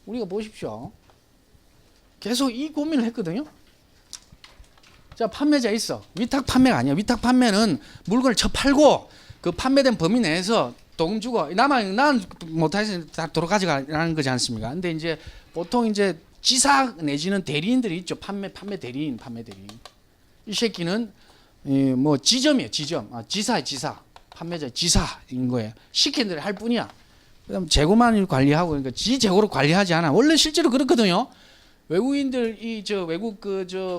우리가 보십시오. 계속 이 고민을 했거든요. 자, 판매자 있어. 위탁 판매가 아니야. 위탁 판매는 물건을 쳐 팔고 그 판매된 범위 내에서 도금 주고 난 못해서 다 도로 가져가라는 거지 않습니까? 근데 이제 보통 이제 지사 내지는 대리인들이 있죠. 판매 대리인. 이 새끼는 뭐 지점이에요. 지사. 판매자 지사인 거예요. 시킨 대로 할 뿐이야. 그다음 재고만 관리하고 그러니까 지 재고로 관리하지 않아. 원래 실제로 그렇거든요. 외국인들 외국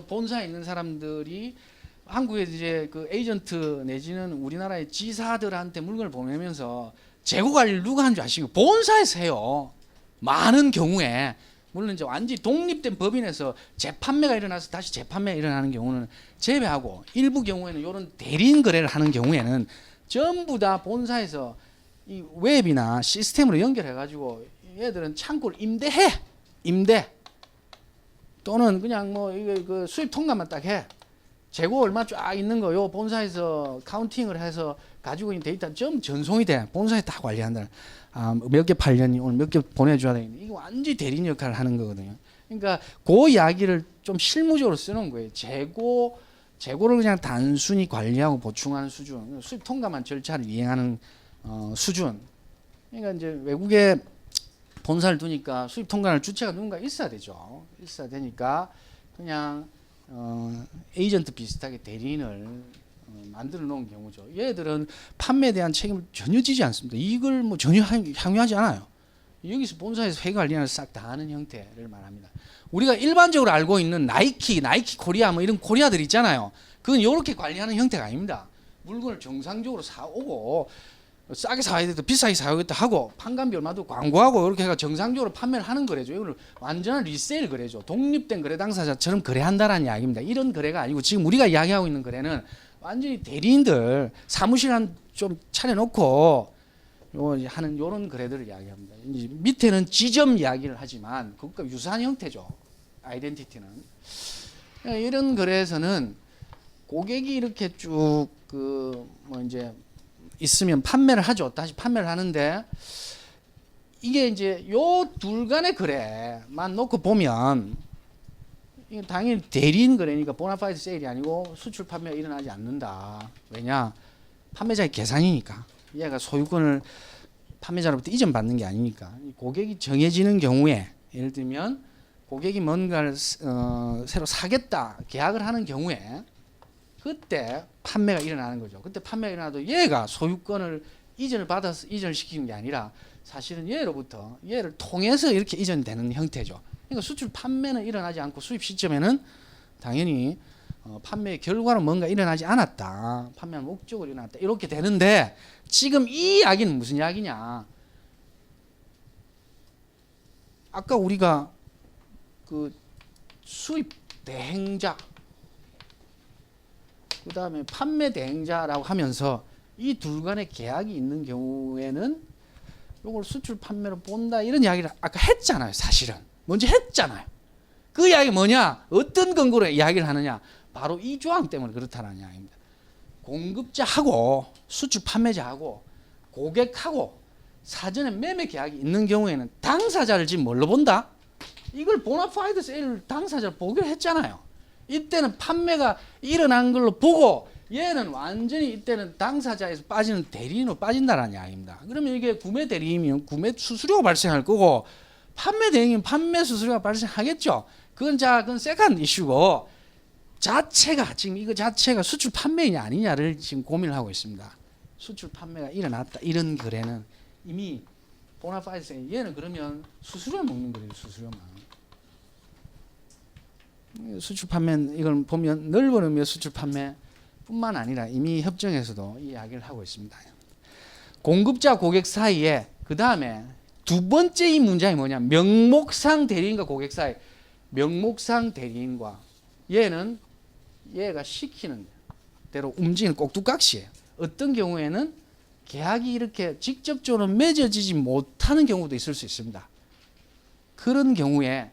본사에 있는 사람들이 한국에 이제 그 에이전트 내지는 우리나라의 지사들한테 물건을 보내면서 재고 관리를 누가 하는 줄 아시고 본사에서 해요. 많은 경우에 물론 이제 완전히 독립된 법인에서 재판매가 일어나서 다시 재판매가 일어나는 경우는 제외하고 일부 경우에는 이런 대리인 거래를 하는 경우에는 전부 다 본사에서 이 웹이나 시스템으로 연결해 가지고 얘들은 창고를 임대 또는 그냥 뭐 이거 그 수입 통관만 딱 해. 재고 얼마 쫙 있는 거 요 본사에서 카운팅을 해서 가지고 있는 데이터 좀 전송이 돼. 본사에 다 관리한다. 몇 개 팔려니 오늘 몇 개 보내줘야 되겠네. 이거 완전히 대리인 역할을 하는 거거든요. 그러니까 그 이야기를 좀 실무적으로 쓰는 거예요. 재고를 그냥 단순히 관리하고 보충하는 수준, 수입 통과만 절차를 이행하는 수준. 그러니까 이제 외국에 본사를 두니까 수입 통과할 주체가 누군가 있어야 되죠. 있어야 되니까 그냥 에이전트 비슷하게 대리인을 만들어 놓은 경우죠. 얘들은 판매에 대한 책임을 전혀 지지 않습니다. 이걸 뭐 전혀 향유하지 않아요. 여기서 본사에서 회계 관리를 싹 다 하는 형태를 말합니다. 우리가 일반적으로 알고 있는 나이키 코리아 뭐 이런 코리아들 있잖아요. 그건 이렇게 관리하는 형태가 아닙니다. 물건을 정상적으로 사오고 싸게 사야 되겠다, 비싸게 사야겠다 하고 판관비 얼마도 광고하고 이렇게 해가 정상적으로 판매를 하는 거래죠. 이거는 완전한 리세일 거래죠. 독립된 거래 당사자처럼 거래한다라는 이야기입니다. 이런 거래가 아니고 지금 우리가 이야기하고 있는 거래는 완전히 대리인들 사무실 좀 차려놓고 하는 이런 거래들을 이야기합니다. 이제 밑에는 지점 이야기를 하지만 그것과 유사한 형태죠. 아이덴티티는 이런 거래에서는 고객이 이렇게 쭉 뭐 이제 있으면 판매를 하죠. 다시 판매를 하는데 이게 이제 요 둘 간의 거래만 놓고 보면 이게 당연히 대리인 거래니까 보나파이드 세일이 아니고 수출 판매가 일어나지 않는다. 왜냐? 판매자의 계산이니까. 얘가 소유권을 판매자로부터 이전받는 게 아니니까. 고객이 정해지는 경우에 예를 들면 고객이 뭔가를 새로 사겠다 계약을 하는 경우에 그때 판매가 일어나는 거죠. 그때 판매가 일어나도 얘가 소유권을 이전을 받아서 이전을 시키는 게 아니라 사실은 얘를 통해서 이렇게 이전되는 형태죠. 그러니까 수출 판매는 일어나지 않고 수입 시점에는 당연히 판매의 결과로 뭔가 일어나지 않았다. 판매한 목적으로 일어났다. 이렇게 되는데 지금 이 이야기는 무슨 이야기냐? 아까 우리가 그 수입 대행자 그 다음에 판매 대행자라고 하면서 이 둘 간의 계약이 있는 경우에는 이걸 수출 판매로 본다 이런 이야기를 아까 했잖아요. 사실은 먼저 했잖아요. 그 이야기 뭐냐? 어떤 근거로 이야기를 하느냐? 바로 이 조항 때문에 그렇다는 이야기입니다. 공급자하고 수출 판매자하고 고객하고 사전에 매매 계약이 있는 경우에는 당사자를 지금 뭘로 본다? 이걸 보나파이드 세일 당사자를 보기로 했잖아요. 이때는 판매가 일어난 걸로 보고 얘는 완전히 이때는 당사자에서 빠지는 대리인으로 빠진다는 이야기입니다. 그러면 이게 구매 대리인이면 구매 수수료가 발생할 거고 판매 대리인이면 판매 수수료가 발생하겠죠. 그건 세컨드 이슈고 지금 이거 자체가 수출 판매이냐 아니냐를 지금 고민을 하고 있습니다. 수출 판매가 일어났다 이런 거래는 이미 보나파이드 세일 얘는 그러면 수수료 먹는 거예요. 수수료만. 수출 판매는 이걸 보면 넓은 의미의 수출 판매뿐만 아니라 이미 협정에서도 이 이야기를 하고 있습니다. 공급자 고객 사이에 그 다음에 두 번째 이 문장이 뭐냐? 명목상 대리인과 고객 사이. 명목상 대리인과 얘가 시키는 대로 움직이는 꼭두각시예요. 어떤 경우에는 계약이 이렇게 직접적으로 맺어지지 못하는 경우도 있을 수 있습니다. 그런 경우에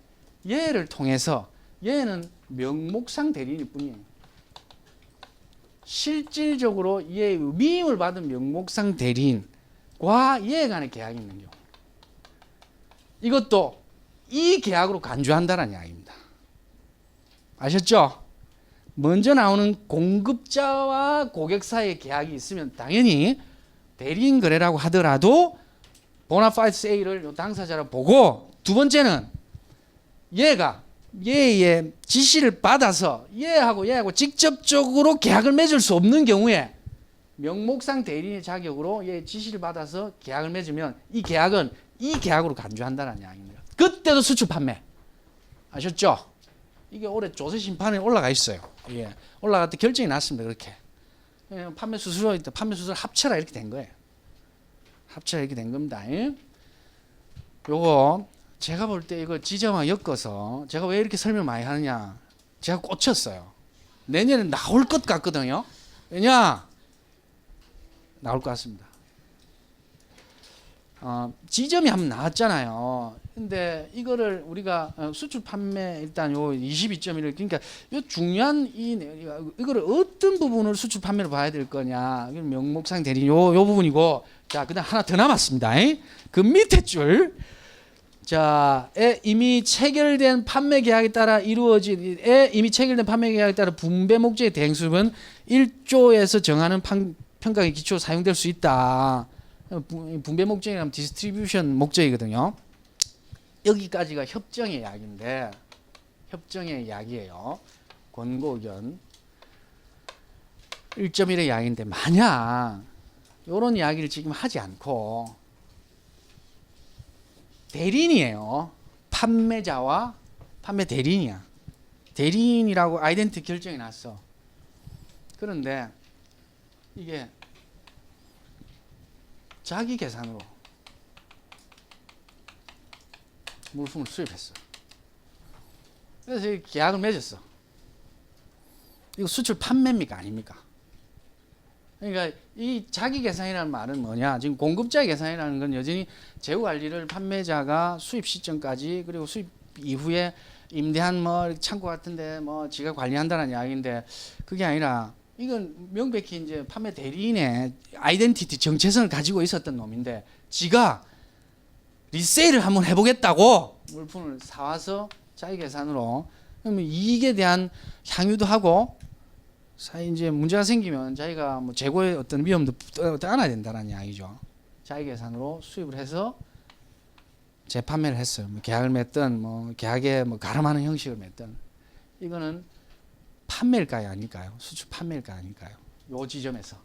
얘를 통해서 얘는 명목상 대리인일 뿐이에요. 실질적으로 얘의 위임을 받은 명목상 대리인과 얘 간의 계약이 있는 경우. 이것도 이 계약으로 간주한다는 이야기입니다. 아셨죠? 먼저 나오는 공급자와 고객 사이의 계약이 있으면 당연히 대리인 거래라고 하더라도 보나파이드 세일을 당사자로 보고, 두 번째는 얘가 얘의 지시를 받아서 얘하고 직접적으로 계약을 맺을 수 없는 경우에 명목상 대리인의 자격으로 얘의 지시를 받아서 계약을 맺으면 이 계약은 이 계약으로 간주한다는 이야기입니다. 그때도 수출 판매. 아셨죠? 이게 올해 조세 심판에 올라가 있어요. 예. 올라갈 때 결정이 났습니다. 그렇게. 판매 수수료 합쳐라 이렇게 된 거예요. 합쳐라 이렇게 된 겁니다. 예? 요거 제가 볼 때 이거 지점화 엮어서 제가 왜 이렇게 설명 많이 하느냐, 제가 꽂혔어요. 내년에 나올 것 같거든요. 왜냐? 나올 것 같습니다. 지점이 한번 나왔잖아요. 근데 이거를 우리가 수출 판매 일단 요 22.1을, 그러니까 요 중요한 이거를 어떤 부분을 수출 판매로 봐야 될 거냐, 명목상 대리 요 부분이고, 자 그다음 하나 더 남았습니다. 그 밑에 줄, 자, 이미 체결된 판매 계약에 따라 이루어진 이미 체결된 판매 계약에 따라 분배 목적의 대행수입은 1조에서 정하는 평가의 기초 사용될 수 있다. 분배 목적이라면 디스트리뷰션 목적이거든요. 여기까지가 협정의 이야기인데, 협정의 이야기예요. 권고 의견 1.1의 이야기인데, 만약 이런 이야기를 지금 하지 않고 대리인이에요. 판매자와 판매 대리인이야. 대리인이라고 아이덴티 결정이 났어. 그런데 이게 자기 계산으로 물품을 수입했어. 그래서 계약을 맺었어. 이거 수출 판매입니까 아닙니까? 그러니까 이 자기 계산이라는 말은 뭐냐? 지금 공급자의 계산이라는 건 여전히 재고 관리를 판매자가 수입 시점까지, 그리고 수입 이후에 임대한 뭐 창고 같은데 뭐 지가 관리한다는 이야기인데, 그게 아니라 이건 명백히 이제 판매 대리인의 아이덴티티 정체성을 가지고 있었던 놈인데, 지가 리세일을 한번 해보겠다고 물품을 사와서 자기 계산으로, 그러면 이익에 대한 향유도 하고, 이제 문제가 생기면 자기가 뭐 재고의 어떤 위험도 안아야 된다는 이야기죠. 자기 계산으로 수입을 해서 재판매를 했어요. 뭐 계약을 맺든 뭐 계약에 뭐 가름하는 형식을 맺든, 이거는 판매일까요 아닐까요? 수출 판매일까요 아닐까요? 요 지점에서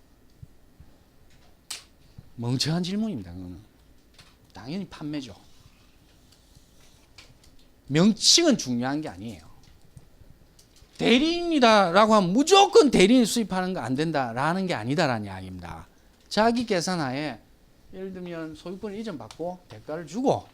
멍청한 질문입니다. 그거는 당연히 판매죠. 명칭은 중요한 게 아니에요. 대리인이다라고 하면 무조건 대리인 수입하는 거 안 된다라는 게 아니다라는 이야기입니다. 자기 계산하에 예를 들면 소유권을 이전받고 대가를 주고,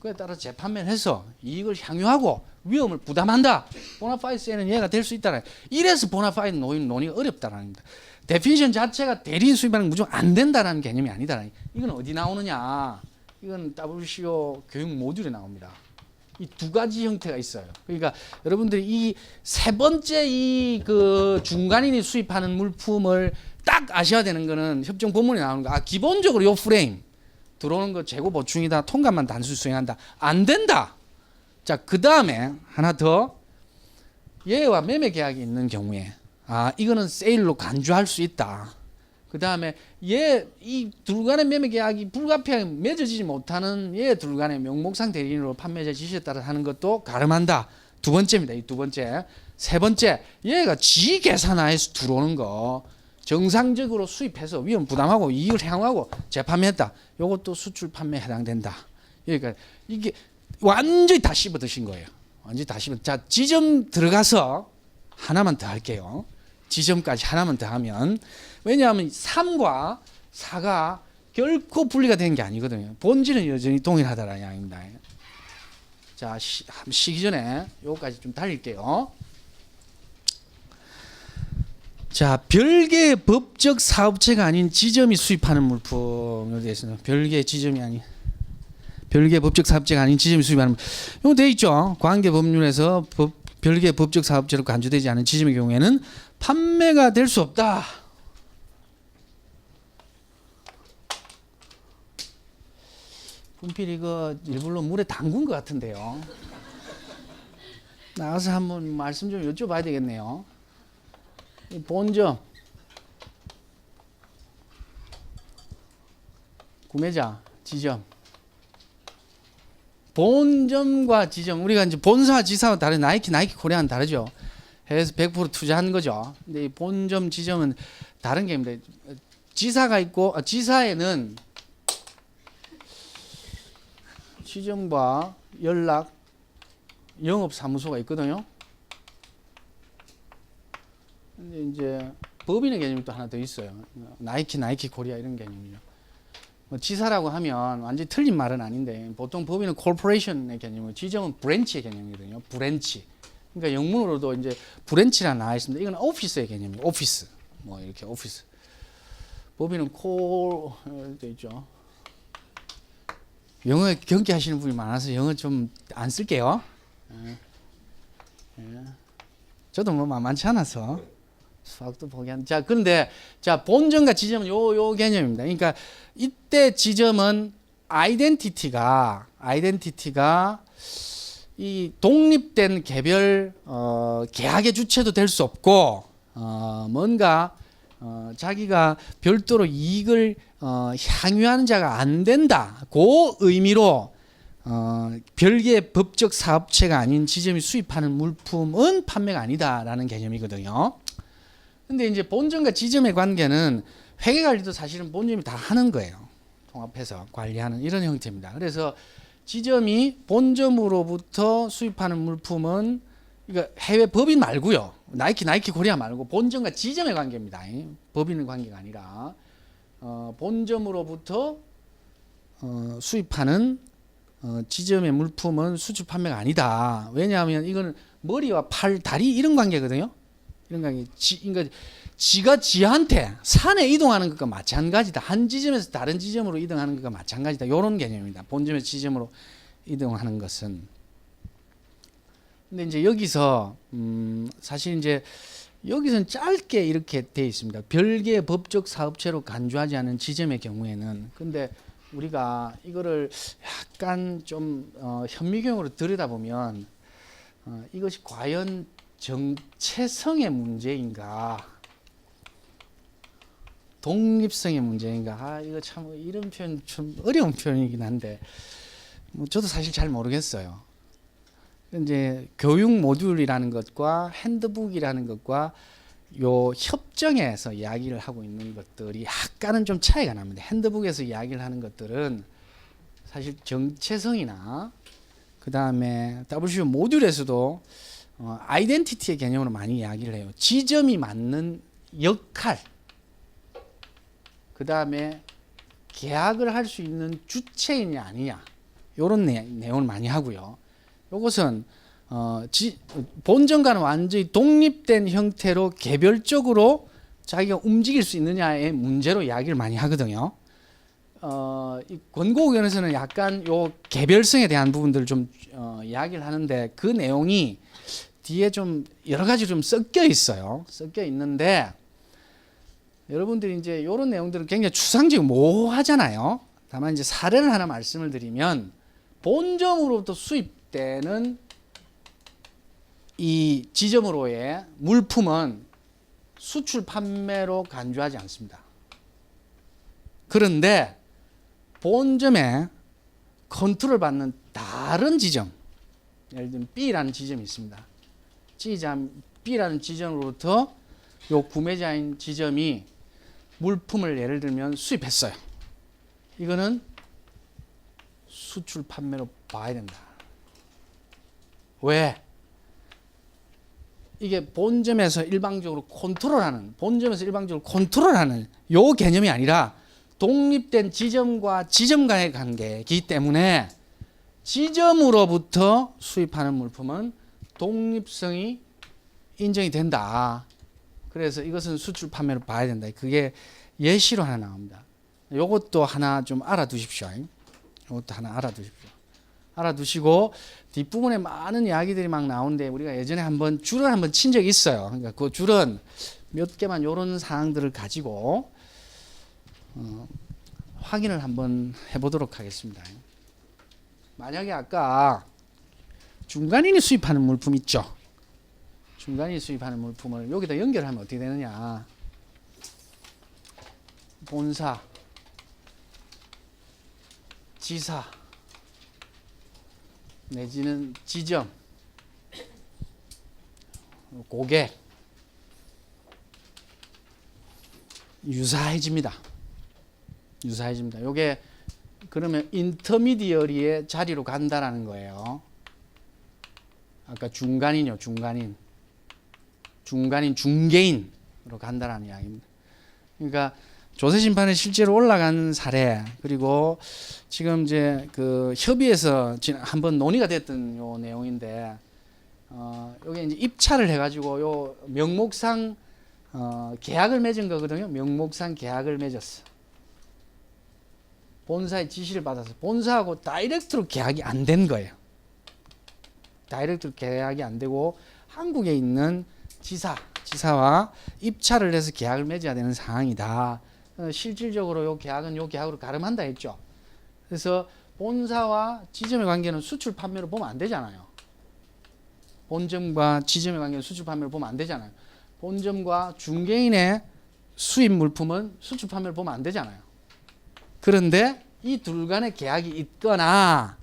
그에 따라 재판매를 해서 이익을 향유하고 위험을 부담한다. 보나파이드 세일은 얘가 될 수 있다. 이래서 보나파이드 논의가 어렵다라는 겁니다. 데피니션 자체가 대리인 수입하는 게 무조건 안 된다라는 개념이 아니다. 이건 어디 나오느냐? 이건 WCO 교육 모듈에 나옵니다. 이 두 가지 형태가 있어요. 그러니까 여러분들이 이 세 번째 그 중간인이 수입하는 물품을 딱 아셔야 되는 거는 협정 본문에 나오는 거. 기본적으로 요 프레임 들어오는 거 재고 보충이다. 통관만 단순 수행한다. 안 된다. 자, 그 다음에 하나 더, 얘와 매매 계약이 있는 경우에 이거는 세일로 간주할 수 있다. 그 다음에 이 둘 간의 매매 계약이 불가피하게 맺어지지 못하는 얘 둘 간의 명목상 대리인으로 판매자 지시에 따라 하는 것도 가름한다. 두 번째입니다. 이 두 번째. 세 번째, 얘가 지 계산하에서 들어오는 거 정상적으로 수입해서 위험 부담하고 이익을 향하고 재판매했다. 이것도 수출 판매에 해당된다. 그러니까 이게 완전히 다 씹어 드신 거예요. 완전히 다 씹어. 자, 지점 들어가서 하나만 더 할게요. 지점까지 하나만 더 하면, 왜냐하면 3과 4가 결코 분리가 되는 게 아니거든요. 본질은 여전히 동일하다라는 이야기입니다. 자, 쉬기 전에 요거까지 좀 달릴게요. 자, 별개의 법적 사업체가 아닌 지점이 수입하는 물품에 대해서는 별개의 지점이 아닌, 별개의 법적 사업체가 아닌 지점이 수입하는 물품. 이거 돼 있죠. 관계법률에서 별개의 법적 사업체로 간주되지 않은 지점의 경우에는 판매가 될 수 없다. 분필 이거 일부러 물에 담근 것 같은데요. 나가서 한번 말씀 좀 여쭤봐야 되겠네요. 이 본점, 구매자, 지점. 본점과 지점, 우리가 이제 본사와 지사와 다른 나이키 코리아는 다르죠. 해외에서 100% 투자한 거죠. 근데 이 본점, 지점은 다른 게임인데, 지사가 있고, 지사에는 지점과 연락, 영업 사무소가 있거든요. 근데 이제 법인의 개념이 또 하나 더 있어요. 나이키 코리아 이런 개념이죠. 지사라고 하면 완전히 틀린 말은 아닌데 보통 법인은 콜포레이션의 개념이고 지점은 브랜치의 개념이거든요. 브랜치. 그러니까 영문으로도 이제 브랜치라 나와 있습니다. 이건 오피스의 개념이에요. 오피스. 뭐 이렇게 오피스. 법인은 돼 있죠. 영어에 경계하시는 분이 많아서 영어 좀 안 쓸게요. 저도 뭐 만만치 않아서 수학도 보기 한. 자, 그런데 자 본점과 지점은 요 개념입니다. 그러니까 이때 지점은 아이덴티티가 이 독립된 개별 계약의 주체도 될 수 없고 뭔가 자기가 별도로 이익을 향유하는 자가 안 된다. 그 의미로 별개의 법적 사업체가 아닌 지점이 수입하는 물품은 판매가 아니다라는 개념이거든요. 근데 이제 본점과 지점의 관계는 회계 관리도 사실은 본점이 다 하는 거예요. 통합해서 관리하는 이런 형태입니다. 그래서 지점이 본점으로부터 수입하는 물품은 이거 해외 법인 말고요. 나이키 코리아 말고 본점과 지점의 관계입니다. 법인의 관계가 아니라 본점으로부터 수입하는 지점의 물품은 수출 판매가 아니다. 왜냐하면 이거는 머리와 팔, 다리 이런 관계거든요. 이런 관계. 그러니까 지가 지한테 산에 이동하는 것과 마찬가지다. 한 지점에서 다른 지점으로 이동하는 것과 마찬가지다. 이런 개념입니다. 본점에서 지점으로 이동하는 것은. 근데 이제 여기서 사실 이제 여기서는 짧게 이렇게 되어 있습니다. 별개의 법적 사업체로 간주하지 않은 지점의 경우에는. 근데 우리가 이거를 약간 좀 현미경으로 들여다보면 이것이 과연 정체성의 문제인가, 독립성의 문제인가. 이거 참 이런 표현 좀 어려운 표현이긴 한데 뭐 저도 사실 잘 모르겠어요. 이제 교육 모듈이라는 것과 핸드북이라는 것과 요 협정에서 이야기를 하고 있는 것들이 약간은 좀 차이가 납니다. 핸드북에서 이야기를 하는 것들은 사실 정체성이나 그 다음에 WCO 모듈에서도 아이덴티티의 개념으로 많이 이야기를 해요. 지점이 맡는 역할, 그 다음에 계약을 할 수 있는 주체이냐 아니냐 이런 내용을 많이 하고요. 이것은 본점과는 완전히 독립된 형태로 개별적으로 자기가 움직일 수 있느냐의 문제로 이야기를 많이 하거든요. 이 권고의견에서는 약간 요 개별성에 대한 부분들을 좀 이야기를 하는데 그 내용이 뒤에 좀 여러 가지 좀 섞여 있어요. 섞여 있는데 여러분들이 이제 이런 내용들은 굉장히 추상적이고 모호하잖아요. 다만 이제 사례를 하나 말씀을 드리면 본점으로부터 수입되는 이 지점으로의 물품은 수출 판매로 간주하지 않습니다. 그런데 본점에 컨트롤 받는 다른 지점, 예를 들면 B라는 지점이 있습니다. B라는 지점으로부터 요 구매자인 지점이 물품을 예를 들면 수입했어요. 이거는 수출 판매로 봐야 된다. 왜? 이게 본점에서 일방적으로 컨트롤하는 요 개념이 아니라 독립된 지점과 지점 간의 관계이기 때문에 지점으로부터 수입하는 물품은 독립성이 인정이 된다. 그래서 이것은 수출 판매로 봐야 된다. 그게 예시로 하나 나옵니다. 요것도 하나 좀 알아두십시오. 이것도 하나 알아두시고 뒷부분에 많은 이야기들이 막 나오는데 우리가 예전에 한번 줄을 한번 친 적이 있어요. 그러니까 그 줄은 몇 개만 이런 사항들을 가지고 확인을 한번 해보도록 하겠습니다. 만약에 아까 중간인이 수입하는 물품 있죠. 중간인이 수입하는 물품을 여기다 연결하면 어떻게 되느냐. 본사, 지사, 내지는 지점, 고객, 유사해집니다. 유사해집니다. 요게 그러면 인터미디어리의 자리로 간다라는 거예요. 아까 중간인이요, 중간인. 중간인, 중개인으로 간다라는 이야기입니다. 그러니까 조세심판에 실제로 올라간 사례, 그리고 지금 이제 그 협의에서 한번 논의가 됐던 요 내용인데, 요게 이제 입찰을 해가지고 요 명목상 계약을 맺은 거거든요. 명목상 계약을 맺었어. 본사의 지시를 받아서 본사하고 다이렉트로 계약이 안 된 거예요. 다이렉트로 계약이 안 되고 한국에 있는 지사와 입찰을 해서 계약을 맺어야 되는 상황이다. 실질적으로 요 계약은 요 계약으로 가름한다 했죠. 그래서 본사와 지점의 관계는 수출 판매로 보면 안 되잖아요. 본점과 지점의 관계는 수출 판매로 보면 안 되잖아요. 본점과 중개인의 수입 물품은 수출 판매로 보면 안 되잖아요. 그런데 이 둘 간의 계약이 있거나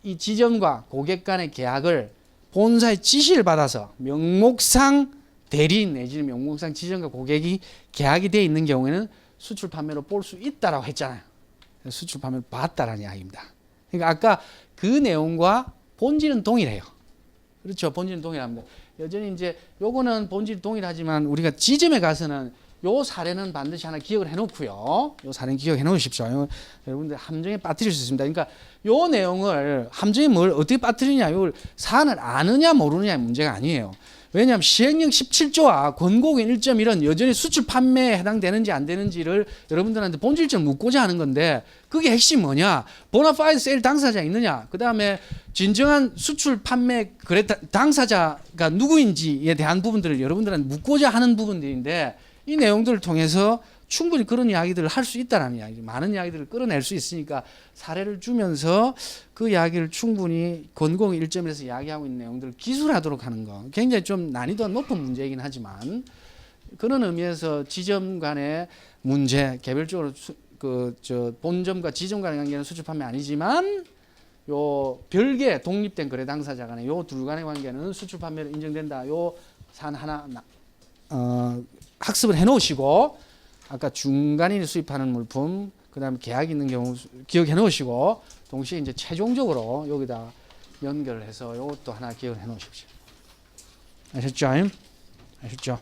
이 지점과 고객 간의 계약을 본사의 지시를 받아서 명목상 대리인 내지는 명목상 지점과 고객이 계약이 되어 있는 경우에는 수출 판매로 볼 수 있다라고 했잖아요. 수출 판매를 봤다라는 이야기입니다. 그러니까 아까 그 내용과 본질은 동일해요. 그렇죠. 본질은 동일합니다. 여전히 이제 요거는 본질이 동일하지만 우리가 지점에 가서는 요 사례는 반드시 하나 기억을 해놓고요. 요 사례는 기억해 놓으십시오. 여러분들 함정에 빠뜨릴 수 있습니다. 그러니까 요 내용을 함정에 뭘 어떻게 빠뜨리냐, 이걸 사안을 아느냐 모르느냐의 문제가 아니에요. 왜냐하면 시행령 17조와 권고규 1.1은 여전히 수출 판매에 해당되는지 안 되는지를 여러분들한테 본질적으로 묻고자 하는 건데, 그게 핵심 뭐냐? 보나파이드 세일 당사자 있느냐? 그 다음에 진정한 수출 판매 당사자가 누구인지에 대한 부분들을 여러분들한테 묻고자 하는 부분들인데, 이 내용들을 통해서 충분히 그런 이야기들을 할 수 있다는 이야기, 많은 이야기들을 끌어낼 수 있으니까 사례를 주면서 그 이야기를 충분히 권고규 1.1에서 이야기하고 있는 내용들을 기술하도록 하는 거, 굉장히 좀 난이도가 높은 문제이긴 하지만 그런 의미에서 지점 간의 문제, 개별적으로 본점과 지점 간의 관계는 수출 판매 아니지만 요 별개 독립된 거래 당사자 간의 요 둘 간의 관계는 수출 판매로 인정된다. 요 사안 하나 학습을 해 놓으시고, 아까 중간인이 수입하는 물품, 그 다음에 계약이 있는 경우 기억해 놓으시고, 동시에 이제 최종적으로 여기다 연결을 해서 이것도 하나 기억을 해 놓으십시오. 아셨죠? 아셨죠?